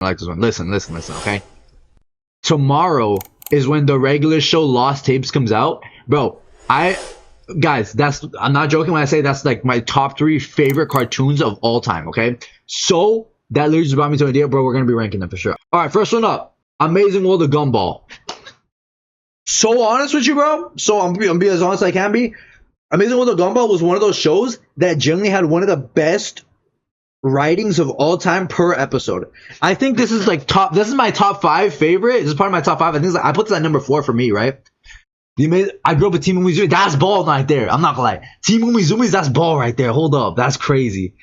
like this one. Listen, okay? Tomorrow is when the regular show Lost Tapes comes out. Bro, guys, I'm not joking when I say that's like my top 3 favorite cartoons of all time, okay? So, that literally just brought me to an idea, bro. We're gonna be ranking them for sure. Alright, first one up. Amazing World of Gumball. So honest with you, bro. So I'm be as honest as I can be. Amazing World of Gumball was one of those shows that generally had one of the best writings of all time per episode. I think this is like this is my top 5 favorite. This is part of my top 5. I think I put this at number 4 for me, right? I grew up with Team Umizumi. That's ball right there. I'm not gonna lie. Team Umizumi's, that's ball right there. Hold up. That's crazy.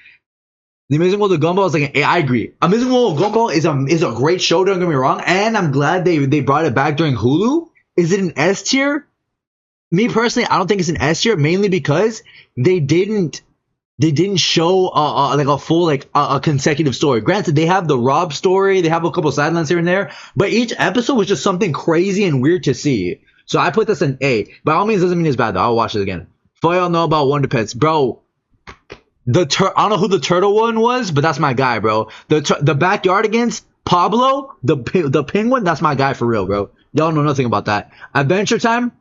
The Amazing World of Gumball is like I agree. Amazing World of Gumball is a great show, don't get me wrong. And I'm glad they brought it back during Hulu. Is it an S tier? Me personally, I don't think it's an S tier, mainly because they didn't show like a full a consecutive story. Granted, they have the Rob story, they have a couple sidelines here and there, but each episode was just something crazy and weird to see. So I put this in A. By all means, doesn't mean it's bad though. I'll watch it again. For y'all know about Wonder Pets, bro. I don't know who the turtle one was, but that's my guy, bro. The backyard against Pablo, the penguin, that's my guy for real, bro. Y'all know nothing about that. Adventure Time.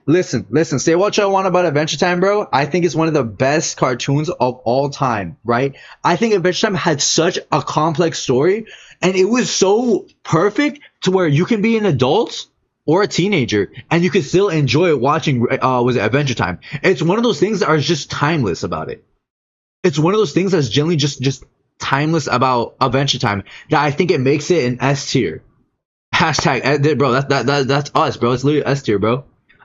Listen, say what y'all want about Adventure Time, bro. I think it's one of the best cartoons of all time, right? I think Adventure Time had such a complex story, and it was so perfect to where you can be an adult or a teenager, and you can still enjoy watching, Adventure Time. It's one of those things that are just timeless about it. It's one of those things that's generally just timeless about Adventure Time that I think it makes it an S tier. Hashtag, bro, that's us, bro. It's literally S tier, bro.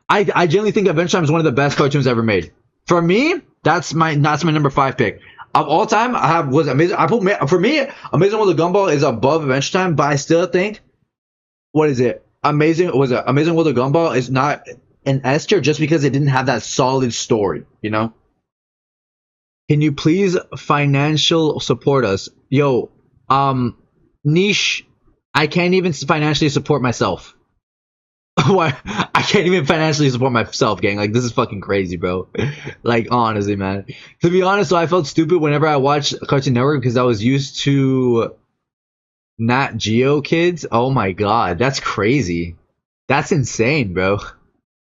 I genuinely think Adventure Time is one of the best cartoons ever made. For me, that's my number 5 pick. Of all time, Amazing. For me, Amazing World of Gumball is above Adventure Time, but I still think, what is it? Amazing World of Gumball is not an S tier just because it didn't have that solid story, you know? Can you please financial support us? Yo, niche, I can't even financially support myself. Why? I can't even financially support myself, gang. Like, this is fucking crazy, bro. Like, honestly, man. To be honest, so I felt stupid whenever I watched Cartoon Network because I was used to Nat Geo kids. Oh my god, that's crazy. That's insane, bro.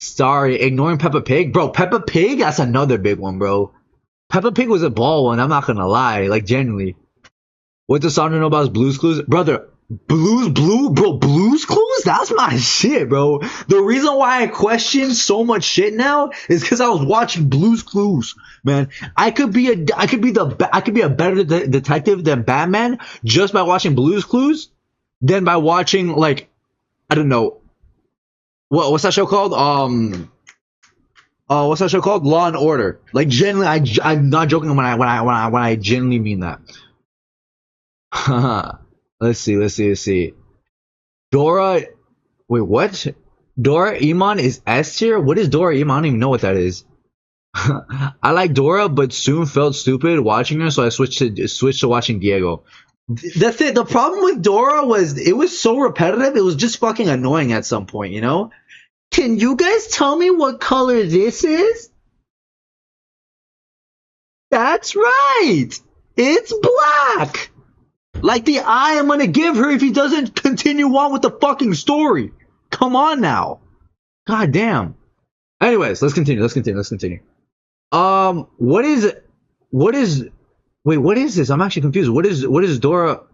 Sorry, ignoring Peppa Pig. Bro, Peppa Pig, that's another big one, bro. Peppa Pig was a ball one, I'm not gonna lie. Like, genuinely. What does Sandro know about Blue's Clues? Brother, Blue's Clues? That's my shit, bro. The reason why I question so much shit now is because I was watching Blue's Clues, man. I could be a better detective than Batman just by watching Blue's Clues than by watching, like, I don't know, what's that show called? What's that show called? Law and Order. Like, genuinely, I'm not joking when I genuinely mean that. Let's see. Dora, wait, what? Doraemon is S tier? What is Doraemon? I don't even know what that is. I like Dora, but soon felt stupid watching her, so I switched to watching Diego. That's it. The problem with Dora was it was so repetitive. It was just fucking annoying at some point, you know? Can you guys tell me what color this is? That's right. It's black. Like the eye I'm gonna give her if he doesn't continue on with the fucking story. Come on now. God damn. Anyways, let's continue. What is wait, what is this? I'm actually confused. What is Doraemon?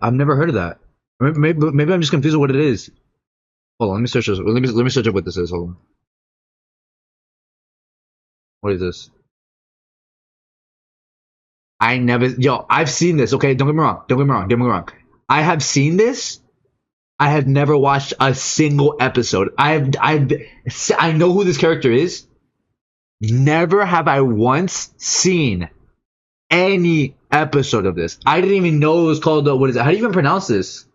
I've never heard of that. Maybe I'm just confused with what it is. Hold on, let me search this. Let me search up what this is. Hold on. What is this? I've seen this, okay? Don't get me wrong. I have seen this. I have never watched a single episode. I know who this character is. Never have I once seen any episode of this. I didn't even know it was called, what is it? How do you even pronounce this?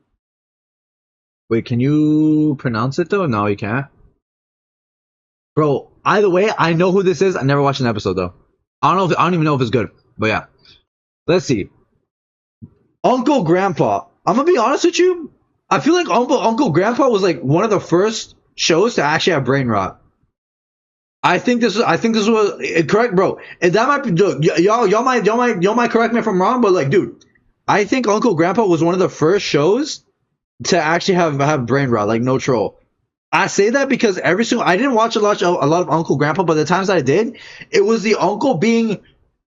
Wait, can you pronounce it though? No, you can't. Bro, either way, I know who this is. I never watched an episode though. I don't even know if it's good. But yeah. Let's see. Uncle Grandpa. I'm gonna be honest with you. I feel like Uncle Grandpa was like one of the first shows to actually have brain rot. I think this was correct, bro. And that might be dude, y'all might correct me if I'm wrong, but like, dude, I think Uncle Grandpa was one of the first shows to actually have brain rot, like no troll. I say that because every single I didn't watch a lot of Uncle Grandpa, but the times that I did, it was the uncle being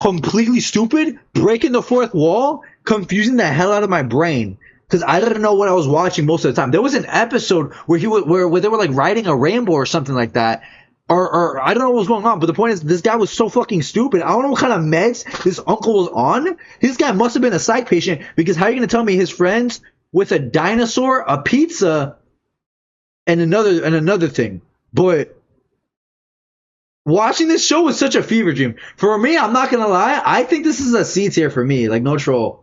completely stupid, breaking the fourth wall, confusing the hell out of my brain. Because I didn't know what I was watching most of the time. There was an episode where where they were like riding a rainbow or something like that, or I don't know what was going on. But the point is, this guy was so fucking stupid. I don't know what kind of meds this uncle was on. This guy must have been a psych patient because how are you gonna tell me his friends with a dinosaur, a pizza, and another thing? But watching this show was such a fever dream. For me, I'm not gonna lie, I think this is a C tier for me, like no troll.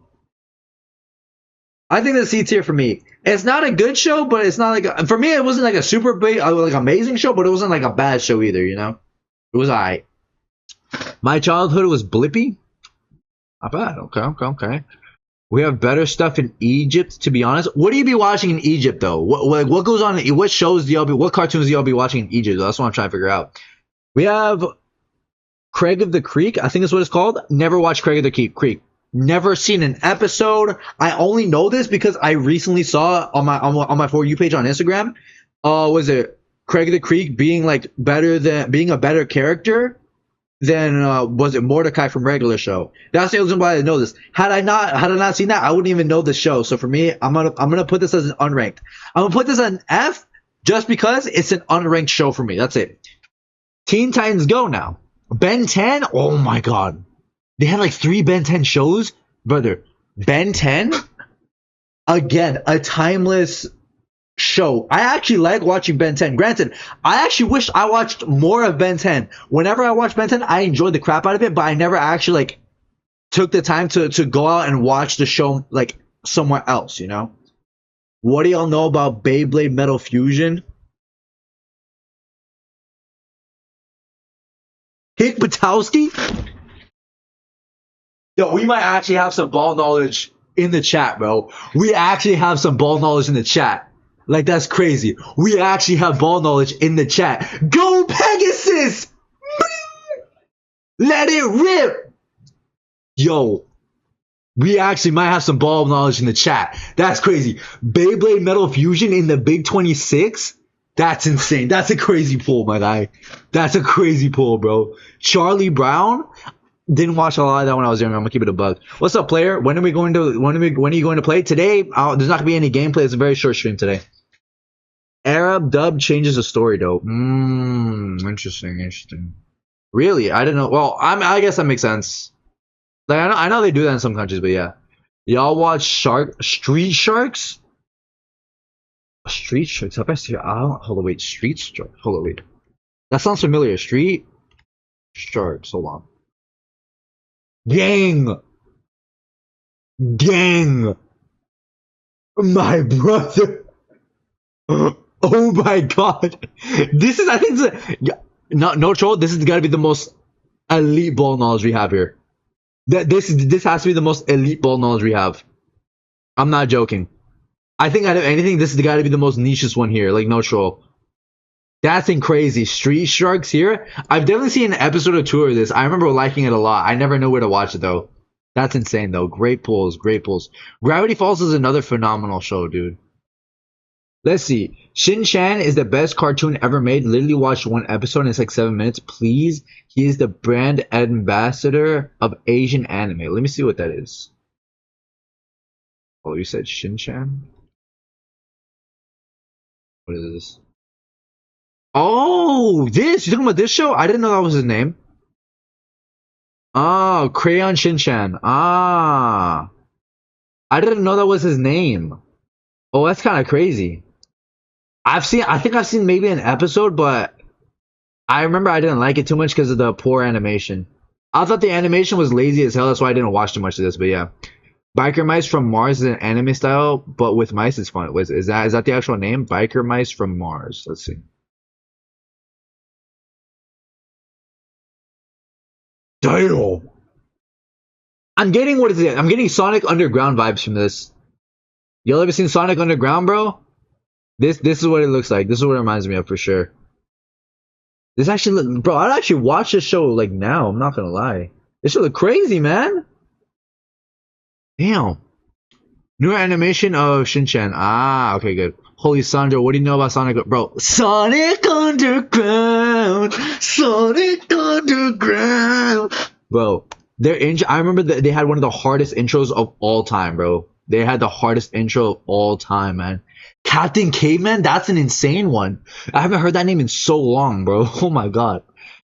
I think this is C tier for me. It's not a good show, but it's not like for me it wasn't like a super big like amazing show, but it wasn't like a bad show either, you know? It was alright. My childhood was Blippy. Not bad. Okay. We have better stuff in Egypt, to be honest. What do you be watching in Egypt though? What goes on? What shows do y'all be? What cartoons do y'all be watching in Egypt? That's what I'm trying to figure out. We have Craig of the Creek. I think that's what it's called. Never watched Craig of the Creek. Never seen an episode. I only know this because I recently saw on my For You page on Instagram. Was it Craig of the Creek being like better than being a better character than was it Mordecai from Regular Show? That's the reason why I know this. Had I not seen that, I wouldn't even know the show. So for me, I'm gonna put this as an unranked. I'm gonna put this as an F just because it's an unranked show for me. That's it. Teen Titans Go now. Ben 10. Oh my god. They had like 3 Ben 10 shows, brother. Ben 10, again, a timeless show. I actually like watching Ben 10. Granted, I actually wish I watched more of Ben 10. Whenever I watch Ben 10, I enjoyed the crap out of it, but I never actually like took the time to go out and watch the show like somewhere else, you know? What do y'all know about Beyblade Metal Fusion? Hick Batowski? Yo, we might actually have some ball knowledge in the chat, bro. We actually have some ball knowledge in the chat. Like, that's crazy. We actually have ball knowledge in the chat. Go Pegasus! Let it rip! Yo, we actually might have some ball knowledge in the chat. That's crazy. Beyblade Metal Fusion in the Big 26? That's insane. That's a crazy pull, my guy. That's a crazy pull, bro. Charlie Brown? Didn't watch a lot of that when I was younger. I'm gonna keep it a bug. What's up, player? When are you going to play? Today, there's not gonna be any gameplay. It's a very short stream today. Arab dub changes the story though. Interesting. Really? I didn't know. Well, I guess that makes sense. Like I know they do that in some countries, but yeah. Y'all watch Street Sharks? Street Sharks? Hold on, wait. Street Sharks? Hold on, wait. That sounds familiar. Street Sharks. Hold on. Gang, my brother. Oh my god, this is I think no troll. This has got to be the most elite ball knowledge we have here. This has to be the most elite ball knowledge we have. I'm not joking. I think out of anything, this has got to be the most nichest one here. Like no troll. That's crazy. Street Sharks here. I've definitely seen an episode or 2 of this. I remember liking it a lot. I never knew where to watch it though. That's insane though. Great pulls. Gravity Falls is another phenomenal show, dude. Let's see. Shin-Chan is the best cartoon ever made. Literally watched 1 episode and it's like 7 minutes. Please. He is the brand ambassador of Asian anime. Let me see what that is. Oh, you said Shin-Chan? What is this? Oh, this! You talking about this show? I didn't know that was his name. Oh, Crayon Shin-Chan. Ah. I didn't know that was his name. Oh, that's kind of crazy. I think I've seen maybe an episode, but I remember I didn't like it too much because of the poor animation. I thought the animation was lazy as hell, that's why I didn't watch too much of this, but yeah. Biker Mice from Mars is an anime style, but with mice it's fun. Is that the actual name? Biker Mice from Mars. Let's see. Damn. I'm getting what is it? I'm getting Sonic Underground vibes from this. Y'all ever seen Sonic Underground, bro? This is what it looks like. This is what it reminds me of for sure. This actually look, bro. I'd actually watch this show like now. I'm not gonna lie. This show look crazy, man. Damn. Newer animation of Shinchan. Ah, okay, good. Holy Sandro, what do you know about Sonic? Bro, Sonic Underground, Sonic Underground. Bro, their intro. I remember that they had one of the hardest intros of all time, bro. They had the hardest intro of all time, man. Captain Caveman, that's an insane one. I haven't heard that name in so long, bro. Oh my god.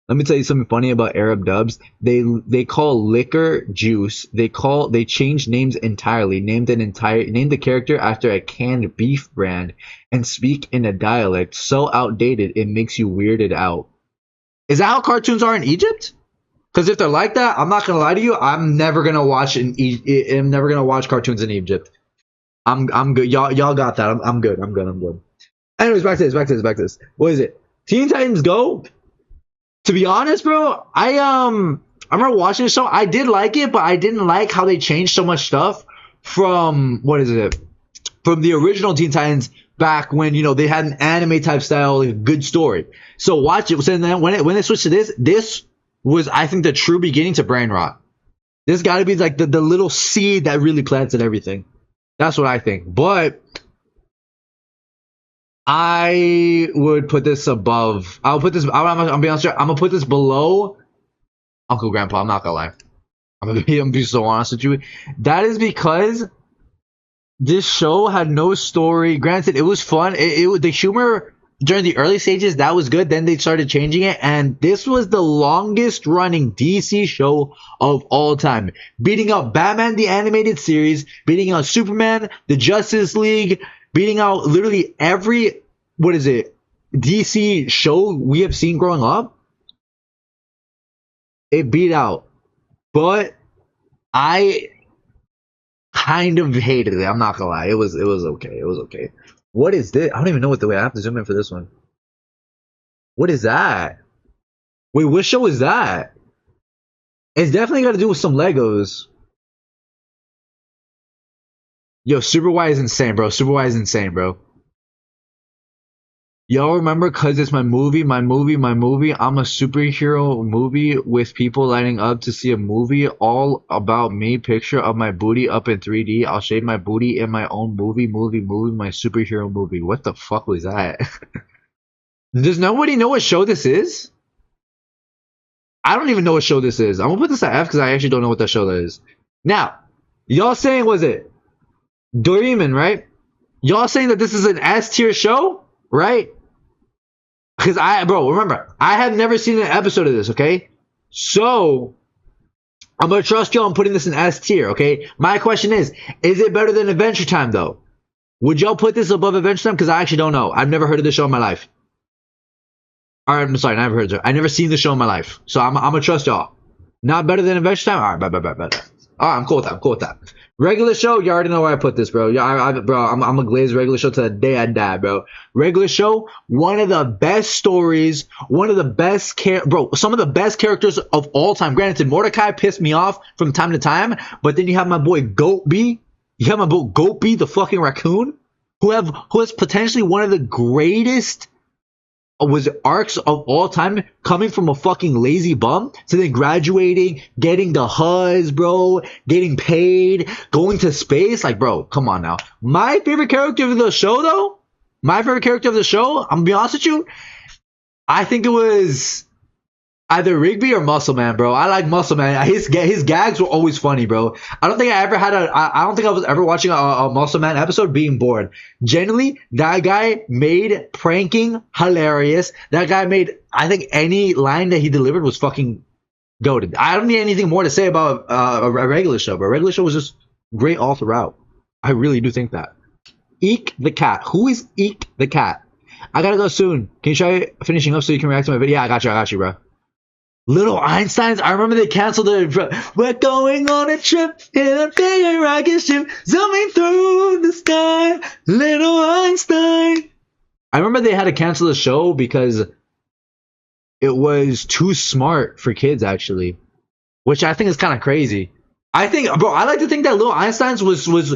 Let me tell you something funny about Arab dubs. They call liquor juice. They changed names entirely. Named the character after a canned beef brand and speak in a dialect so outdated it makes you weirded out. Is that how cartoons are in Egypt? Because if they're like that, I'm not gonna lie to you. I'm never gonna watch I'm never gonna watch cartoons in Egypt. I'm good. Y'all got that. I'm good. I'm good. I'm good. Anyways, back to this. What is it? Teen Titans Go. To be honest, bro, I remember watching the show. I did like it, but I didn't like how they changed so much stuff from what is it? From the original Teen Titans back when they had an anime type style, like a good story. So watch it. So then when they switched to this was I think the true beginning to brain rot. This got to be like the little seed that really planted everything. That's what I think. But I would put this above. I'll put this. I'll be honest. I'm gonna put this below Uncle Grandpa. I'm not gonna lie. I'm gonna be so honest with you. That is because this show had no story. Granted, it was fun. The humor during the early stages that was good. Then they started changing it, and this was the longest running DC show of all time, beating out Batman the animated series, beating out Superman, the Justice League, beating out literally every DC show we have seen growing up. It beat out, but I kind of hated it. I'm not gonna lie. It was okay. It was okay. What is this? I don't even know what the way I have to zoom in for this one. What is that? Wait, what show is that? It's definitely got to do with some Legos. Yo, Super Y is insane, bro. Super Y is insane, bro. Y'all remember, cause it's my movie. I'm a superhero movie with people lining up to see a movie all about me. Picture of my booty up in 3D. I'll shade my booty in my own movie, my superhero movie. What the fuck was that? Does nobody know what show this is? I don't even know what show this is. I'm gonna put this at F because I actually don't know what that show that is. Now, y'all saying was it Doraemon, right? Y'all saying that this is an S tier show, right? Because remember, I have never seen an episode of this, okay? So, I'm gonna trust y'all on putting this in S tier, okay? My question is it better than Adventure Time, though? Would y'all put this above Adventure Time? Because I actually don't know. I've never heard of this show in my life. Alright, I'm sorry, I never heard of it. I never seen the show in my life. So, I'm gonna trust y'all. Not better than Adventure Time? Alright, bet. Alright, I'm cool with that. Regular show, you already know where I put this, bro. I'm a glazed regular show to the day I die, bro. Regular show, one of the best stories, one of the best some of the best characters of all time. Granted, Mordecai pissed me off from time to time, but then you have my boy Goatby. You have my boy Goatby, the fucking raccoon, who has potentially one of the greatest was arcs of all time, coming from a fucking lazy bum to then graduating, getting the huzz, bro, getting paid, going to space. Like, bro, come on now. My favorite character of the show, though, I'm gonna be honest with you, I think it was either Rigby or Muscle Man, bro. I like Muscle Man. His gags were always funny, bro. I don't think I was ever watching a Muscle Man episode being bored. Genuinely, that guy made pranking hilarious. That guy made, I think any line that he delivered was fucking goated. I don't need anything more to say about a regular show, but a regular show was just great all throughout. I really do think that. Eek the cat. Who is Eek the cat? I gotta go soon. Can you try finishing up so you can react to my video? Yeah, I got you, bro. Little Einsteins, I remember they canceled it. We're going on a trip in a big rocket ship, zooming through the sky. Little Einstein. I remember they had to cancel the show because it was too smart for kids, actually, which I think is kind of crazy. I like to think that Little Einsteins was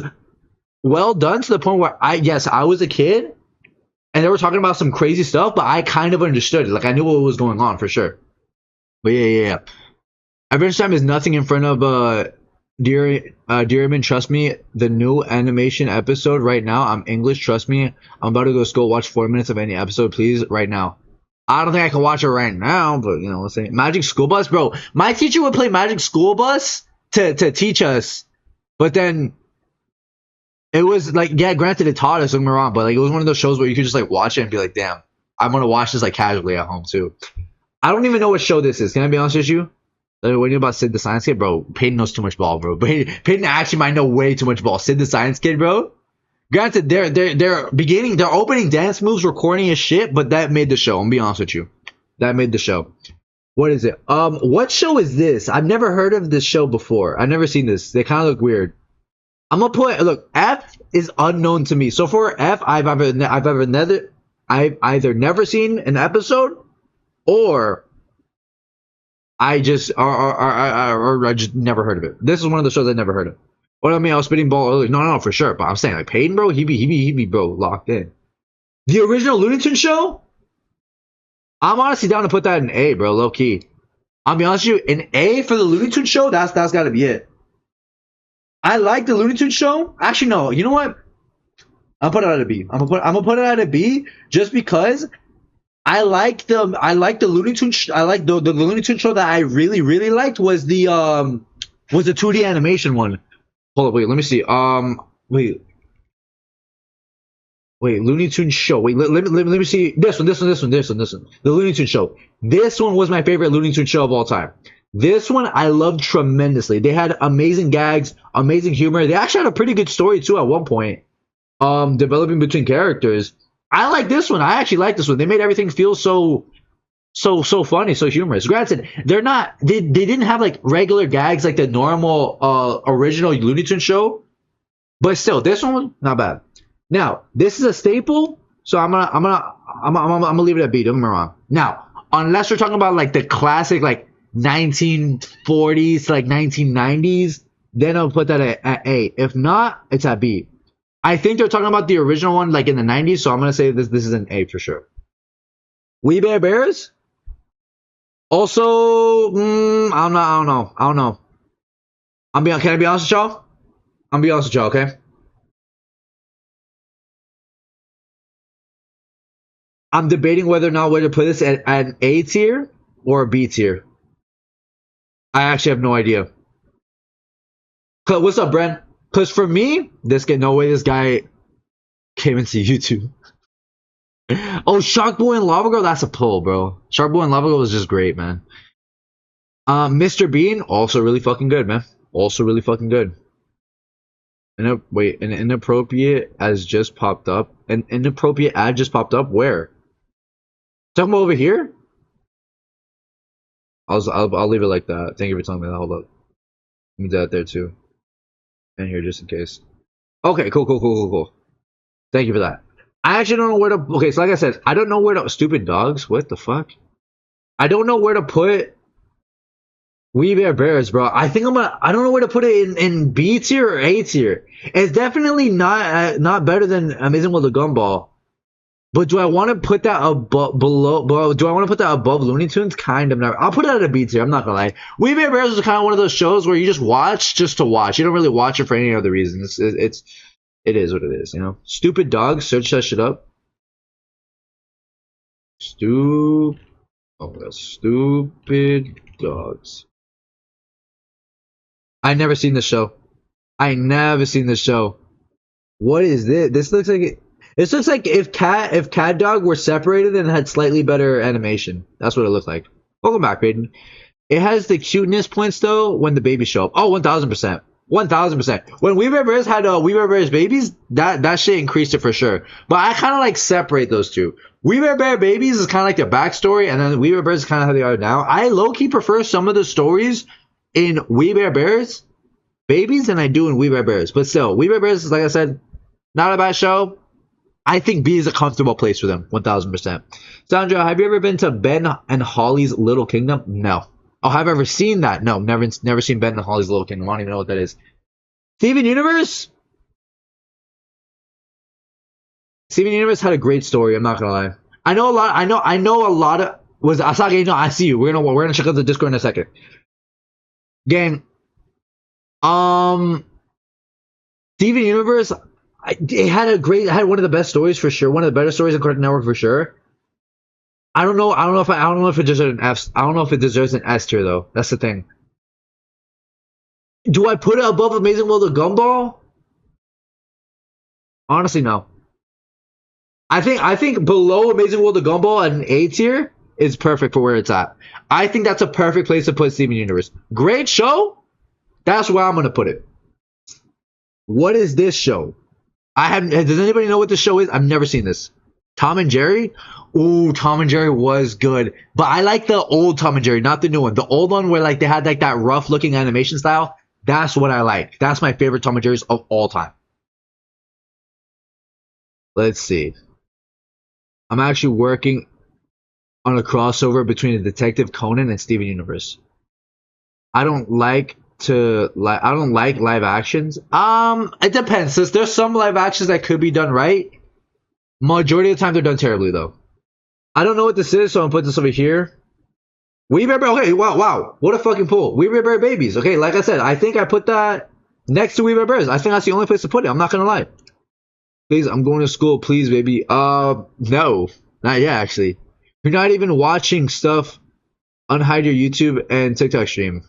well done to the point where I was a kid, and they were talking about some crazy stuff, but I kind of understood it. Like I knew what was going on for sure. But yeah. Adventure Time is nothing in front of Dearman, trust me. The new animation episode right now. I'm English, trust me. I'm about to go to school. Watch 4 minutes of any episode, please, right now. I don't think I can watch it right now, but you know, let's say Magic School Bus, bro. My teacher would play Magic School Bus to teach us, but then it was like, yeah, granted, it taught us. Don't get me wrong, but like it was one of those shows where you could just like watch it and be like, damn, I'm gonna watch this like casually at home too. I don't even know what show this is. Can I be honest with you? When you're about Sid the Science Kid, bro, Peyton knows too much ball, bro. Peyton actually might know way too much ball. Sid the Science Kid, bro. Granted, their opening dance moves were corny as shit, but that made the show. I'm gonna be honest with you, that made the show. What is it? What show is this? I've never heard of this show before. I've never seen this. They kind of look weird. I'm gonna put look. F is unknown to me. So for F, I've either never seen an episode, or I just or I just never heard of it. This is one of the shows I never heard of. What I mean, I was spitting ball earlier. No, for sure. But I'm saying like Peyton, bro, he be bro locked in. The original Looney Tunes show. I'm honestly down to put that in A, bro, low key. I'll be honest with you, an A for the Looney Tunes show. That's got to be it. I like the Looney Tunes show. Actually, no. You know what? I'll put it at a B. I'm gonna put it at a B just because I like the Looney Tunes. I like the Looney Tunes show that I really liked was the 2D animation one. Hold up, wait, let me see. Wait, Looney Tunes show. Wait, let me see. This one. The Looney Tunes show. This one was my favorite Looney Tunes show of all time. This one I loved tremendously. They had amazing gags, amazing humor. They actually had a pretty good story too at one point. Developing between characters. I like this one. I actually like this one. They made everything feel so funny, so humorous. Granted, they didn't have like regular gags like the normal original Looney Tunes show, but still, this one not bad. Now, this is a staple, so I'm gonna leave it at B. Don't get me wrong. Now, unless we're talking about like the classic like 1940s to like 1990s, then I'll put that at A. If not, it's at B. I think they're talking about the original one like in the 90s, so I'm gonna say this is an A for sure. We Bare Bears. Also, I don't know. Can I be honest with y'all? I'm gonna be honest with y'all, okay? I'm debating whether or not whether to put this at an A tier or a B tier. I actually have no idea. What's up, Bren? Because for me, no way this guy came into YouTube. Oh, Shark Boy and Lava Girl, that's a pull, bro. Shark Boy and Lava Girl was just great, man. Mr. Bean, also really fucking good, man. Also really fucking good. An inappropriate has just popped up. An inappropriate ad just popped up. Where? Talking about over here? I'll leave it like that. Thank you for telling me that. Hold up. Let me do that there too. And here just in case. Okay, cool. Thank you for that. I actually don't know where to. Okay, so like I said, I don't know where to. Stupid dogs. What the fuck? I don't know where to put We Bare Bears, bro. I think I don't know where to put it in B tier or A tier. It's definitely not better than Amazing World of Gumball. But do I want to put that below? Bro, do I want to put that above Looney Tunes? Kind of. Not. I'll put it at a B tier. I'm not gonna lie. We Bare Bears is kind of one of those shows where you just watch just to watch. You don't really watch it for any other reason. It is what it is. You know. Stupid dogs. Search that shit up. Stupid dogs. I never seen this show. What is this? This looks like if Cat Dog were separated and had slightly better animation. That's what it looked like. Welcome back, Peyton. It has the cuteness points though when the babies show up. Oh, 1000%. 1000%. When We Bare Bears had We Bare Bears babies, that shit increased it for sure. But I kind of like separate those two. We Bare Bear babies is kind of like their backstory, and then We Bare Bears is kind of how they are now. I low key prefer some of the stories in We Bare Bears babies than I do in We Bare Bears. But still, We Bare Bears is, like I said, not a bad show. I think B is a comfortable place for them, 1000%. Sandra, have you ever been to Ben and Holly's Little Kingdom? No. Oh, have I ever seen that? No, never seen Ben and Holly's Little Kingdom. I don't even know what that is. Steven Universe? Steven Universe had a great story. I'm not gonna lie. I know a lot. I know a lot of was Asage. No, I see you. We're gonna check out the Discord in a second. Gang. Um, Steven Universe. It had one of the best stories for sure. One of the better stories in Cartoon Network for sure. I don't know. I don't know if it deserves an F. I don't know if it deserves an S tier though. That's the thing. Do I put it above Amazing World of Gumball? Honestly, no. I think below Amazing World of Gumball at an A tier is perfect for where it's at. I think that's a perfect place to put Steven Universe. Great show. That's where I'm gonna put it. What is this show? I haven't. Does anybody know what this show is? I've never seen this. Tom and Jerry. Ooh, Tom and Jerry was good, but I like the old Tom and Jerry, not the new one. The old one where like they had like that rough looking animation style. That's what I like. That's my favorite Tom and Jerry's of all time. Let's see. I'm actually working on a crossover between the Detective Conan and Steven Universe. I don't like I don't like live actions. It depends. Since there's some live actions that could be done right, majority of the time they're done terribly though. I don't know what this is, so I'm gonna put this over here. We Bear Bear. Okay, wow, what a fucking pull. We Bear Bear Babies. Okay, like I said, I think I put that next to We Bear Bears. I think that's the only place to put it. I'm not gonna lie. Please, I'm going to school. Please, baby. No, not yet. Actually, you're not even watching stuff. Unhide your YouTube and TikTok stream.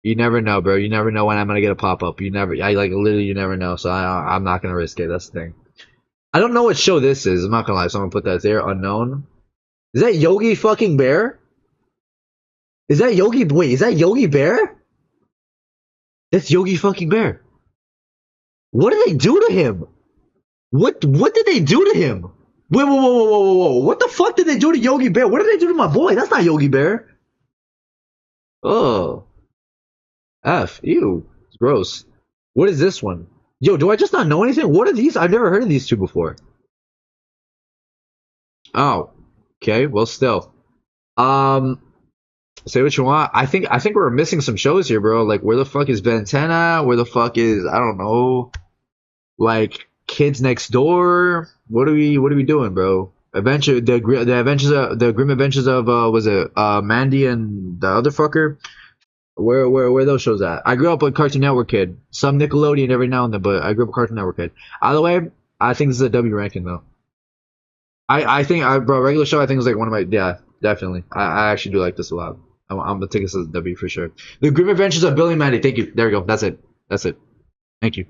You never know, bro. You never know when I'm gonna get a pop up. I like literally, you never know. So I'm not gonna risk it. That's the thing. I don't know what show this is. I'm not gonna lie. So I'm gonna put that there. Unknown. Is that Yogi fucking Bear? Is that Yogi? Wait, is that Yogi Bear? That's Yogi fucking Bear. What did they do to him? What did they do to him? Wait, whoa. What the fuck did they do to Yogi Bear? What did they do to my boy? That's not Yogi Bear. Oh. F. Ew. It's gross. What is this one? Yo, do I just not know anything? What are these? I've never heard of these two before. Oh. Okay, well still. Say what you want. I think we're missing some shows here, bro. Like where the fuck is Ben 10 at? Where the fuck is I don't know. Like Kids Next Door? What are we doing, bro? The Grim Adventures of was it Mandy and the other fucker? Where those shows at? I grew up a Cartoon Network kid. Some Nickelodeon every now and then, but I grew up a Cartoon Network kid. Either way, I think this is a W ranking though. I think bro, regular show I think is like one of my definitely. I actually do like this a lot. I'm gonna take this as a W for sure. The Grim Adventures of Billy and Mandy. Thank you. There we go. That's it. Thank you.